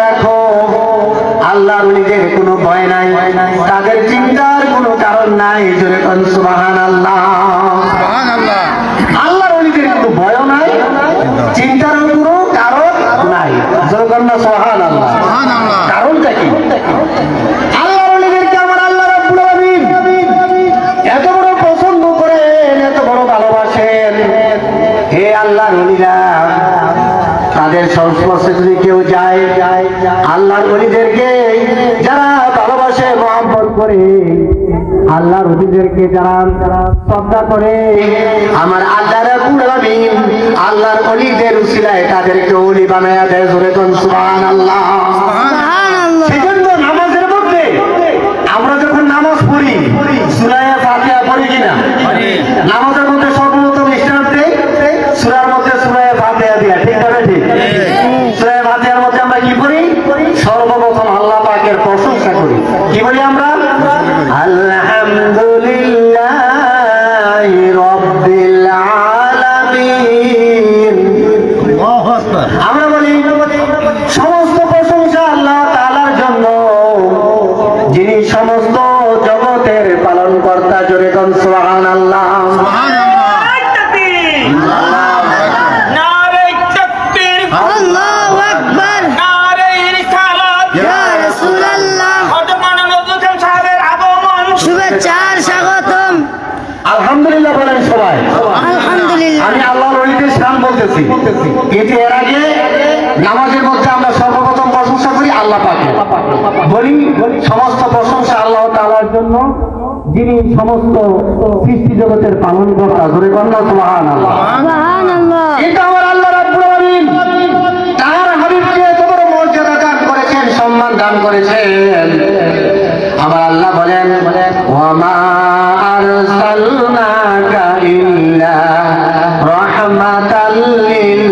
দেখো আল্লাহর ওলিদের কোনো ভয় নাই, তাদের চিন্তার কোনো কারণ নাই। জোরে কোন সুবহানাল্লাহ। আল্লাহর ওলিদের কোনো ভয় নাই, চিন্তার কোনো কারণ নাই। জোরে কোন সুবহানাল্লাহ। কারণটা কি? আল্লাহর ওলিদেরকে আমার আল্লাহ রাব্বুল আলামিন এত বড় পছন্দ করেন, এত বড় ভালোবাসেন। হে আল্লাহর ওলিরা, তাদের সংস্পর্শে যদি কেউ যায়, আল্লাহর ওলিদেরকে যারা ভালোবাসে, মহব্বত করে, আল্লাহর ওলিদেরকে যারা শ্রদ্ধা করে, আমার আল্লাহ রাব্বুল আলামিন আল্লাহর ওলিদের উসিলায় তাদেরকে ওলি বানায়া দেয়। জোরে কোন সুবহানাল্লাহ। সেজন্য নামাজের মধ্যে আমরা যখন নামাজ পড়ি, সূরা ফাতিহা পড়ি কিনা? নামাজের মধ্যে সর্বপ্রথম স্টার্ট দেই সূরার মধ্যে সূরা ফাতিহা দিয়া, ঠিক আছে? ঠিক। সূরা ফাতিহার মধ্যে আমরা কি পড়ি? সর্বপ্রথম আল্লাহ পাকের প্রশংসা করি। কি বলি আমরা? আলহামদুলিল্লাহি রাব্বিল আলামিন। আমরা বলি সমস্ত প্রশংসা আল্লাহ তাআলার জন্য, যিনি সমস্ত জগতের পালন কর্তা। জোরে কোন সুবহানাল্লাহ। আলহামদুলিল্লাহ বলেন সবাই। আমি আল্লাহর ওলিদের শান বলতেছি, কিন্তু এর আগে নামাজের মধ্যে আমরা সর্বপ্রথম প্রশংসা করি আল্লাহ পাকের। বলি সমস্ত প্রশংসা আল্লাহ তাআলার জন্য, যিনি সমস্ত সৃষ্টি জগতের পালন কর্তা। জোরে বলেন সুবহানাল্লাহ। কিন্তু আমার আল্লাহ রাব্বুল আলামিন তার হাবিবকে এত বড় মর্যাদা দান করেছেন, সম্মান দান করেছেন। আমার আল্লাহ বলেন, ওয়ামা আরসালনাকা ইল্লা রাহমাতাল লিল